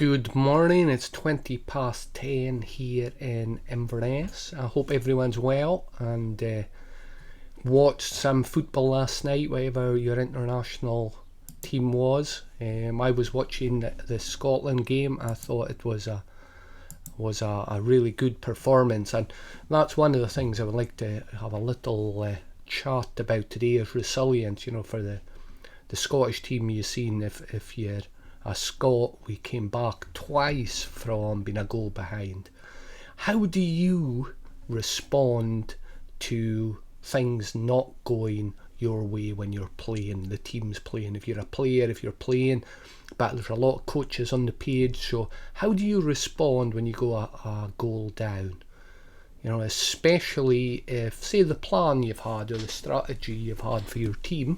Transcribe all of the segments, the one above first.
Good morning, it's 20 past 10 here in Inverness. I hope everyone's well and watched some football last night, whatever your international team was. I was watching the Scotland game. I thought it was a really good performance, and that's one of the things I would like to have a little chat about today is resilience. You know, for the Scottish team, you've seen if you're a Scot, we came back twice from being a goal behind. How do you respond to things not going your way when you're playing, the team's playing? If you're a player, if you're playing, but there's a lot of coaches on the page, so how do you respond when you go a goal down? You know, especially if, say, the plan you've had or the strategy you've had for your team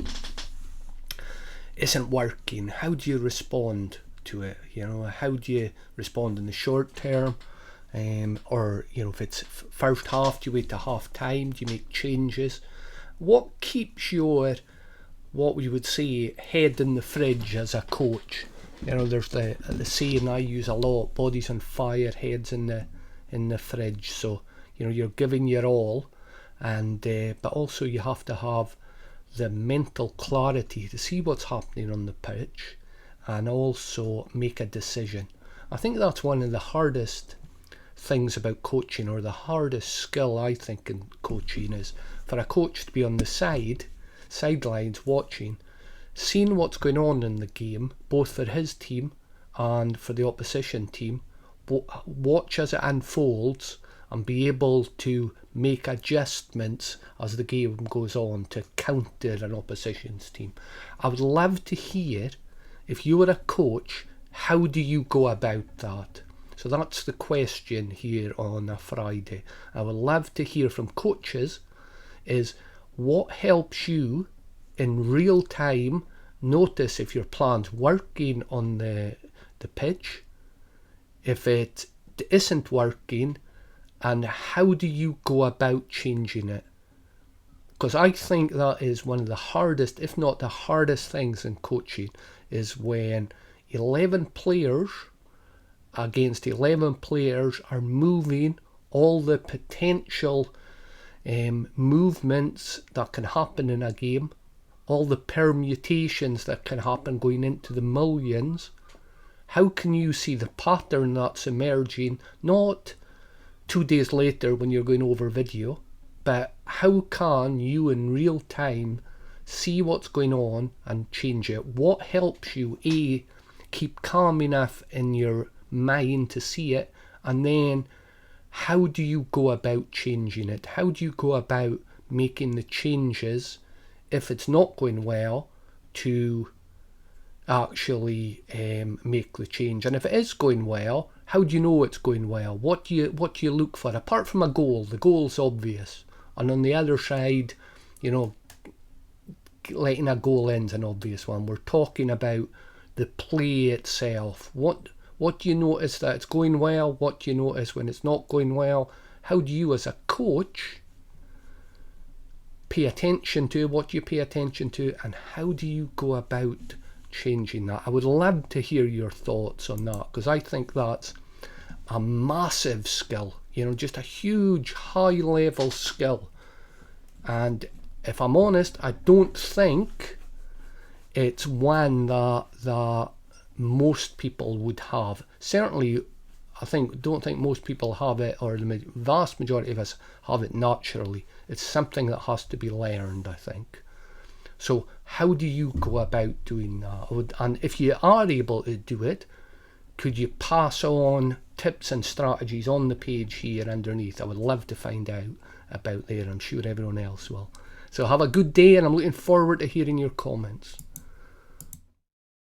isn't working. How do you respond to it? You know, how do you respond in the short term? Or, you know, if it's first half, do you wait to half time? Do you make changes? What keeps your, what we would say, head in the fridge as a coach? You know, there's the saying I use a lot: bodies on fire, heads in the fridge. So, you know, you're giving your all, and but also you have to have the mental clarity to see what's happening on the pitch and also make a decision. I think that's one of the hardest things about coaching, or the hardest skill I think in coaching, is for a coach to be on the sidelines watching, seeing what's going on in the game, both for his team and for the opposition team, watch as it unfolds and be able to make adjustments as the game goes on to counter an opposition's team. I would love to hear, if you were a coach, how do you go about that? So that's the question here on a Friday. I would love to hear from coaches, is what helps you in real time notice if your plan's working on the pitch, if it isn't working, and how do you go about changing it? Because I think that is one of the hardest, if not the hardest things in coaching, is when 11 players against 11 players are moving, all the potential movements that can happen in a game, all the permutations that can happen going into the millions. How can you see the pattern that's emerging, not 2 days later when you're going over video, but how can you in real time see what's going on and change it? What helps you, A, keep calm enough in your mind to see it, and then how do you go about changing it? How do you go about making the changes if it's not going well to actually make the change? And if it is going well, how do you know it's going well? What do you look for? Apart from a goal, the goal's obvious. And on the other side, you know, letting a goal in's an obvious one. We're talking about the play itself. What do you notice that it's going well? What do you notice when it's not going well? How do you as a coach pay attention to? What do you pay attention to? And how do you go about changing that? I would love to hear your thoughts on that, because I think that's a massive skill, you know, just a huge high level skill. And if I'm honest, I don't think it's one that most people would have. Certainly, don't think most people have it, or the vast majority of us have it naturally. It's something that has to be learned, I think. So how do you go about doing that? And if you are able to do it, could you pass on tips and strategies on the page here underneath? I would love to find out about there. I'm sure everyone else will. So have a good day, and I'm looking forward to hearing your comments.